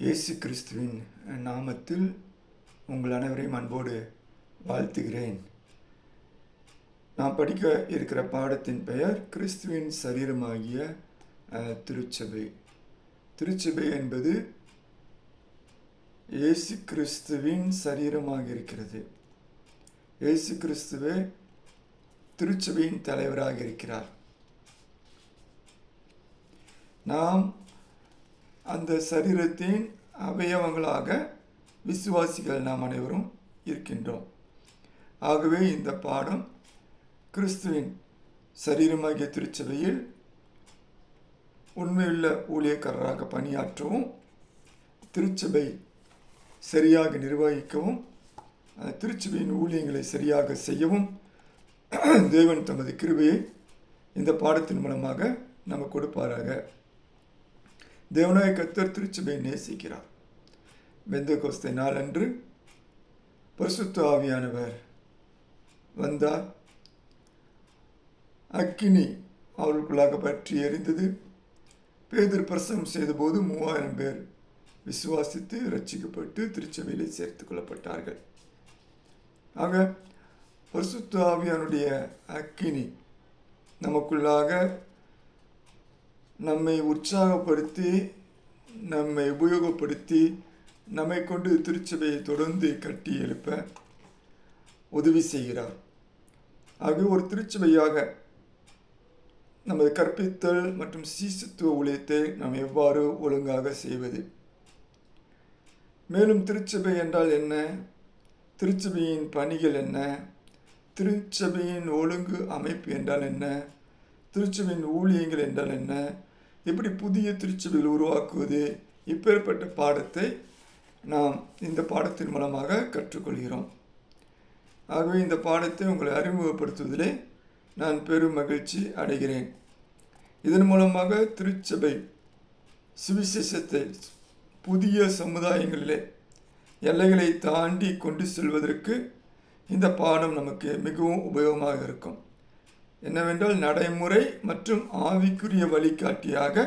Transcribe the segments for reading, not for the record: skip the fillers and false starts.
இயேசு கிறிஸ்துவின் நாமத்தில் உங்கள் அனைவரையும் அன்போடு வாழ்த்துகிறேன். நாம் படிக்க இருக்கிற பாடத்தின் பெயர் கிறிஸ்துவின் சரீரமாகிய திருச்சபை. திருச்சபை என்பது இயேசு கிறிஸ்துவின் சரீரமாக இருக்கிறது. இயேசு கிறிஸ்துவே திருச்சபையின் தலைவராக இருக்கிறார். நாம் அந்த சரீரத்தின் அவயவங்களாக விசுவாசிகள் நாம் அனைவரும் இருக்கின்றோம். ஆகவே இந்த பாடம் கிறிஸ்துவின் சரீரமாகிய திருச்சபையில் உண்மையுள்ள ஊழியக்காரராக பணியாற்றவும், திருச்சபை சரியாக நிர்வகிக்கவும், திருச்சபையின் ஊழியங்களை சரியாக செய்யவும் தேவன் தமது கிருபையை இந்த பாடத்தின் மூலமாக நமக்கு கொடுப்பாராக. தேவனாய கர்த்தர் திருச்சபையை நேசிக்கிறார். பெந்தெகோஸ்தே நாளன்று பரிசுத்த ஆவியானவர் வந்தார். அக்கினி அவர்களுக்குள்ளாக பற்றி எரிந்தது. பேதுரு பிரசங்கம் செய்தபோது 3000 பேர் விசுவாசித்து ரட்சிக்கப்பட்டு திருச்சபையிலே சேர்த்து கொள்ளப்பட்டார்கள். ஆக பரிசுத்த ஆவியானுடைய அக்கினி நமக்குள்ளாக நம்மை உற்சாகப்படுத்தி, நம்மை உபயோகப்படுத்தி, நம்மை கொண்டு திருச்சபையை தொடர்ந்து கட்டி எழுப்ப உதவி செய்கிறார். ஆகவே ஒரு திருச்சபையாக நமது கற்பித்தல் மற்றும் சீசத்துவ ஊழியத்தை நாம் எவ்வாறு ஒழுங்காக செய்வது, மேலும் திருச்சபை என்றால் என்ன, திருச்சபையின் பணிகள் என்ன, திருச்சபையின் ஒழுங்கு அமைப்பு என்றால் என்ன, திருச்சபையின் ஊழியங்கள் என்றால் என்ன, எப்படி புதிய திருச்சபைகள் உருவாக்குவது, இப்பேற்பட்ட பாடத்தை நாம் இந்த பாடத்தின் மூலமாக கற்றுக்கொள்கிறோம். ஆகவே இந்த பாடத்தை உங்களை அறிமுகப்படுத்துவதிலே நான் பெரும் மகிழ்ச்சி அடைகிறேன். இதன் மூலமாக திருச்சபை சுவிசேஷத்தை புதிய சமுதாயங்களிலே எல்லைகளை தாண்டி கொண்டு செல்வதற்கு இந்த பாடம் நமக்கு மிகவும் உபயோகமாக இருக்கும். என்னவென்றால், நடைமுறை மற்றும் ஆவிக்குரிய வழிகாட்டியாக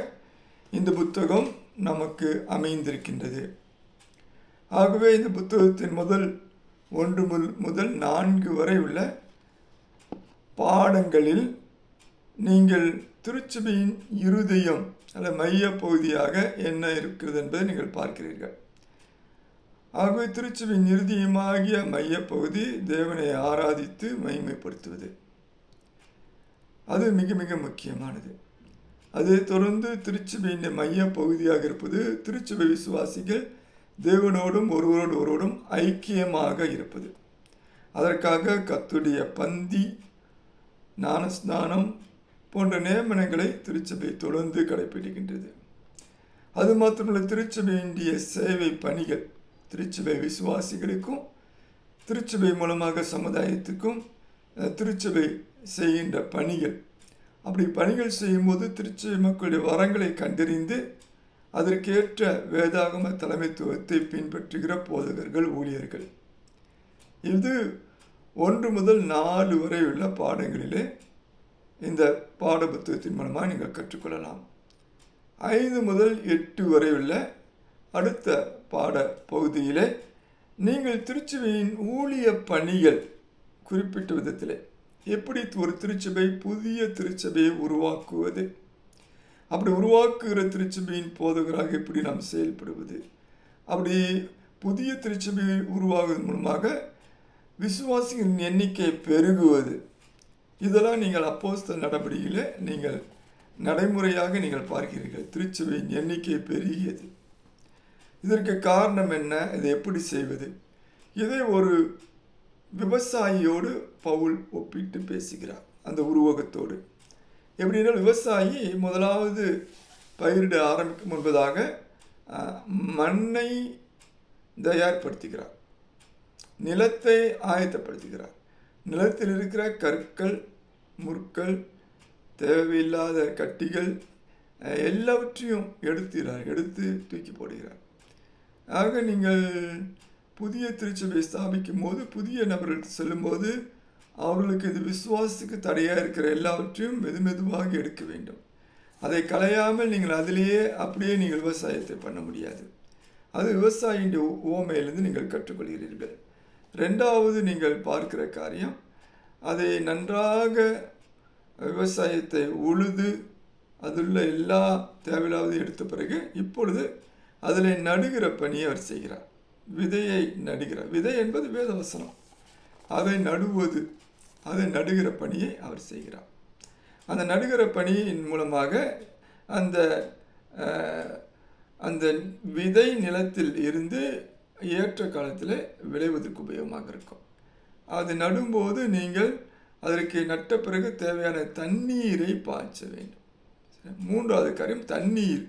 இந்த புத்தகம் நமக்கு அமைந்திருக்கின்றது. ஆகவே இந்த புத்தகத்தின் முதல் 1 முதல் 4 வரை உள்ள பாடங்களில் நீங்கள் திருச்சபையின் இருதயம் அல்ல மைய பகுதியாக என்ன இருக்கிறது என்பதை நீங்கள் பார்க்கிறீர்கள். ஆகவே திருச்சபையின் இருதயமாகிய மையப்பகுதி தேவனை ஆராதித்து மகிமைப்படுத்துவது, அது மிக மிக முக்கியமானது. அதை தொடர்ந்து திருச்சபையின் மைய பகுதியாக இருப்பது திருச்சபை விசுவாசிகள் தேவனோடும் ஒருவரோடும் ஐக்கியமாக இருப்பது. அதற்காக கர்த்தருடைய பந்தி, ஞானஸ்நானம் போன்ற நியமனங்களை திருச்சபை தொடர்ந்து கடைபிடிக்கின்றது. அது மாத்திரமல்ல, திருச்சபையினுடைய சேவை பணிகள் திருச்சபை விசுவாசிகளுக்கும் திருச்சபை மூலமாக சமுதாயத்துக்கும் திருச்சபை செய்கின்ற பணிகள், அப்படி பணிகள் செய்யும்போது திருச்சபை மக்களுடைய வரங்களை கண்டறிந்து அதற்கேற்ற வேதாகம தலைமைத்துவத்தை பின்பற்றுகிற போதகர்கள், ஊழியர்கள். இது 1 முதல் 4 வரை உள்ள பாடங்களிலே இந்த பாட புத்தகத்தின் மூலமாக நீங்கள் கற்றுக்கொள்ளலாம். 5 முதல் 8 வரை உள்ள அடுத்த பாட பகுதியிலே நீங்கள் திருச்சபையின் ஊழிய பணிகள் குறிப்பிட்ட விதத்திலே எப்படி ஒரு திருச்சபை புதிய திருச்சபையை உருவாக்குவது, அப்படி உருவாக்குகிற திருச்சபையின் போதகராக எப்படி நாம் செயல்படுவது, அப்படி புதிய திருச்சபையை உருவாக்குவதன் மூலமாக விசுவாசிகளின் எண்ணிக்கை பெருகுவது, இதெல்லாம் நீங்கள் அப்போஸ்தலர் நடவடிக்கையிலே நீங்கள் நடைமுறையாக நீங்கள் பார்க்கிறீர்கள். திருச்சபையின் எண்ணிக்கை பெருகியது. இதற்கு காரணம் என்ன, இதை எப்படி செய்வது? இதை ஒரு விவசாயியோடு பவுல் ஒப்பிட்டு பேசுகிறார். அந்த உருவகத்தோடு எப்படின்னா, விவசாயி முதலாவது பயிரிட ஆரம்பிக்கும் முன்பதாக மண்ணை தயார்படுத்துகிறார், நிலத்தை ஆயத்தப்படுத்துகிறார். நிலத்தில் இருக்கிற கற்கள், முற்கள், தேவையில்லாத கட்டிகள் எல்லாவற்றையும் எடுத்து தூக்கி போடுகிறார். ஆக நீங்கள் புதிய திருச்சபை ஸ்தாபிக்கும் போது, புதிய நபர்கள் செல்லும்போது அவர்களுக்கு இது விசுவாசத்துக்கு தடையாக இருக்கிற எல்லாவற்றையும் மெதுவாக எடுக்க வேண்டும். அதை களையாமல் நீங்கள் அதிலேயே அப்படியே நீங்கள் விவசாயத்தை பண்ண முடியாது. அது விவசாயியின் உவமையிலிருந்து நீங்கள் கற்றுக்கொள்கிறீர்கள். ரெண்டாவது நீங்கள் பார்க்கிற காரியம், அதை நன்றாக விவசாயத்தை உழுது அதுள்ள எல்லா தேவையில்லாத எடுத்த பிறகு இப்பொழுது அதில் நடுகிற பணியை அவர் செய்கிறார். விதையை நடுகிறார். விதை என்பது வேதவசனம். அதை நடுவது, அதை நடுகிற பணியை அவர் செய்கிறார். அந்த நடுகிற பணியின் மூலமாக அந்த அந்த விதை நிலத்தில் இருந்து ஏற்ற காலத்தில் விளைவதற்கு உபயோகமாக இருக்கும். அது நடும்போது நீங்கள் அதற்கு நட்ட பிறகு தேவையான தண்ணீரை பாய்ச்ச வேண்டும். மூன்றாவது காரியம் தண்ணீர்,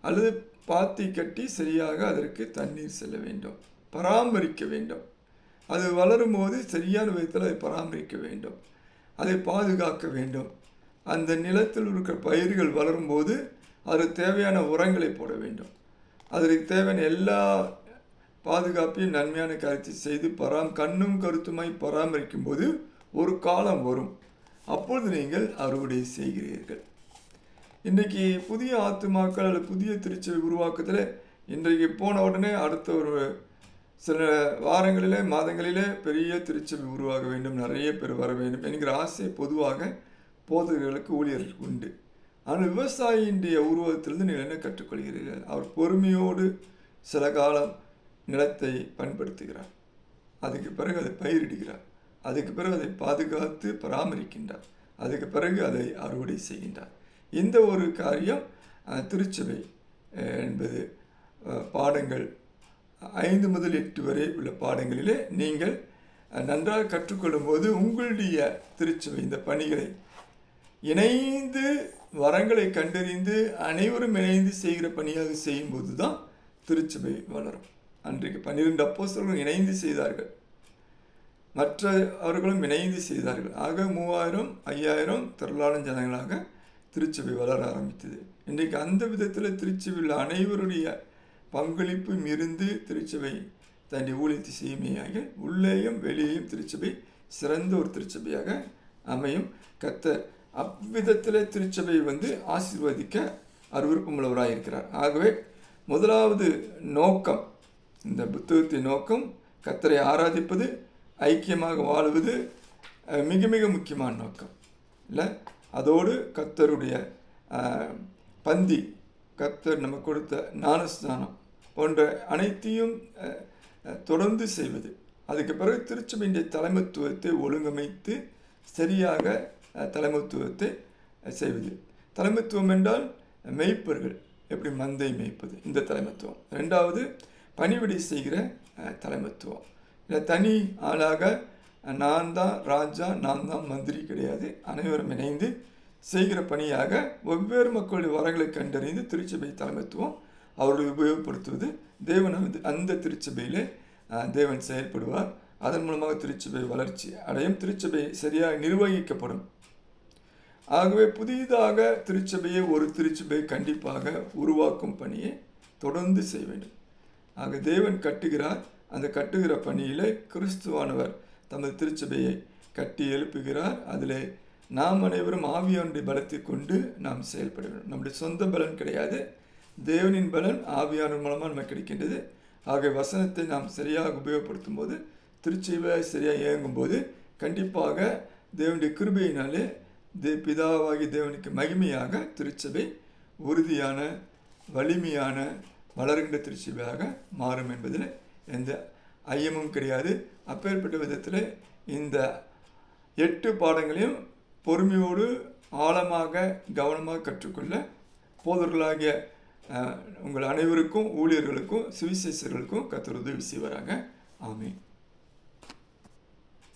அல்லது பாத்தி கட்டி சரியாக அதற்கு தண்ணீர் செல்ல வேண்டும், பராமரிக்க வேண்டும். அது வளரும் போது சரியான விதத்தில் அதை பராமரிக்க வேண்டும், அதை பாதுகாக்க வேண்டும். அந்த நிலத்தில் இருக்கிற பயிர்கள் வளரும்போது அதற்கு தேவையான உரங்களை போட வேண்டும். அதற்கு தேவையான எல்லா பாதுகாப்பையும் நன்மையான காரியத்தை செய்து கண்ணும் கருத்துமாய் பராமரிக்கும் போது ஒரு காலம் வரும், அப்பொழுது நீங்கள் அறுவடை செய்கிறீர்கள். இன்றைக்கி புதிய ஆத்துமாக்கள் அல்லது புதிய திருச்சபை உருவாக்கத்தில் இன்றைக்கு போன உடனே அடுத்த ஒரு சில வாரங்களிலே மாதங்களிலே பெரிய திருச்சபை உருவாக வேண்டும், நிறைய பேர் வர வேண்டும் என்கிற ஆசை பொதுவாக போதகர்களுக்கு ஊழியர்களுக்கு உண்டு. ஆனால் விவசாயியினுடைய உருவத்திலிருந்து நீங்கள் என்ன கற்றுக்கொள்கிறீர்கள்? அவர் பொறுமையோடு சில காலம் நிலத்தை பயன்படுத்துகிறார், அதுக்கு பிறகு அதை பயிரிடுகிறார், அதுக்கு பிறகு அதை பாதுகாத்து பராமரிக்கின்றார், அதுக்கு பிறகு அதை அறுவடை செய்கின்றார். இந்த ஒரு காரியம் திருச்சபை என்பது பாடங்கள் 5 முதல் 8 வரை உள்ள பாடங்களிலே நீங்கள் நன்றாக கற்றுக்கொள்ளும் போது உங்களுடைய திருச்சபை இந்த பணிகளை இணைந்து வரங்களை கண்டறிந்து அனைவரும் இணைந்து செய்கிற பணியாக செய்யும்போது தான் திருச்சபை வளரும். அன்றைக்கு 12 அப்போஸ்தலர்கள் இணைந்து செய்தார்கள், மற்ற அவர்களும் இணைந்து செய்தார்கள். ஆக 3000 5000 திரளான ஜனங்களாக திருச்சபை வளர ஆரம்பித்தது. இன்றைக்கு அந்த விதத்தில் திருச்சபையில் அனைவருடைய பங்களிப்பும் இருந்து திருச்சபை தன்னுடைய ஊழியத்தை செய்யுமையாக உள்ளேயும் வெளியேயும் திருச்சபை சிறந்த ஒரு திருச்சபையாக அமையும். கர்த்தர் அவ்விதத்தில் திருச்சபை ஆசீர்வதிக்க விருப்பமுள்ளவராக இருக்கிறார். ஆகவே முதலாவது நோக்கம், இந்த புத்தகத்தின் நோக்கம் கர்த்தரை ஆராதிப்பது, ஐக்கியமாக வாழுவது மிக மிக முக்கியமான நோக்கம் இல்லை. அதோடு கர்த்தருடைய பந்தி, கர்த்தர் நமக்கு கொடுத்த ஞானஸ்நானம் போன்ற அனைத்தையும் தொடர்ந்து செய்வது. அதுக்கு பிறகு திருச்சபையினுடைய தலைமைத்துவத்தை ஒழுங்கமைத்து சரியாக தலைமைத்துவத்தை செய்வது. தலைமைத்துவம் என்றால் மெய்ப்பர்கள் எப்படி மந்தை மேய்ப்பது, இந்த தலைமைத்துவம். ரெண்டாவது பணிவிடை செய்கிற தலைமைத்துவம். இல்லை தனி ஆளாக நான் தான் ராஜா, நான் தான் மந்திரி கிடையாது. அனைவரும் இணைந்து செய்கிற பணியாக வெவ்வேறு மக்களுடைய வரங்களை கண்டறிந்து திருச்சபை தலைமைத்துவம் அவர்களை உபயோகப்படுத்துவது. தேவன் அந்த திருச்சபையிலே தேவன் செயல்படுவார். அதன் மூலமாக திருச்சபை வளர்ச்சி அடையும், திருச்சபை சரியாக நிர்வகிக்கப்படும். ஆகவே புதிதாக திருச்சபையை ஒரு திருச்சபை கண்டிப்பாக உருவாக்கும் பணியை தொடர்ந்து செய்ய வேண்டும். ஆக தேவன் கட்டுகிறார். அந்த கட்டுகிற பணியில் கிறிஸ்துவானவர் தமது திருச்சபையை கட்டி எழுப்புகிறார். அதில் நாம் அனைவரும் ஆவியானுடைய பலத்தை கொண்டு நாம் செயல்பட வேண்டும். நம்முடைய சொந்த பலன் கிடையாது, தேவனின் பலன் ஆவியானவர் மூலமாக நமக்கு கிடைக்கின்றது. ஆகிய வசனத்தை நாம் சரியாக உபயோகப்படுத்தும் போது, திருச்சபை சரியாக இயங்கும்போது கண்டிப்பாக தேவனுடைய கிருபையினாலே பிதாவாகி தேவனுக்கு மகிமையாக திருச்சபை உறுதியான வலிமையான வளர்கின்ற திருச்சபையாக மாறும் என்பதில் எந்த ஐயமும் கிடையாது. அப்பேற்பட்ட விதத்தில் இந்த 8 பாடங்களையும் பொறுமையோடு ஆழமாக கவனமாக கற்றுக்கொள்ள போதர்களாகிய உங்கள் அனைவருக்கும் ஊழியர்களுக்கும் சுவிசேஷர்களுக்கும் கர்த்தர் உதவி செய்வாராக. ஆமென்.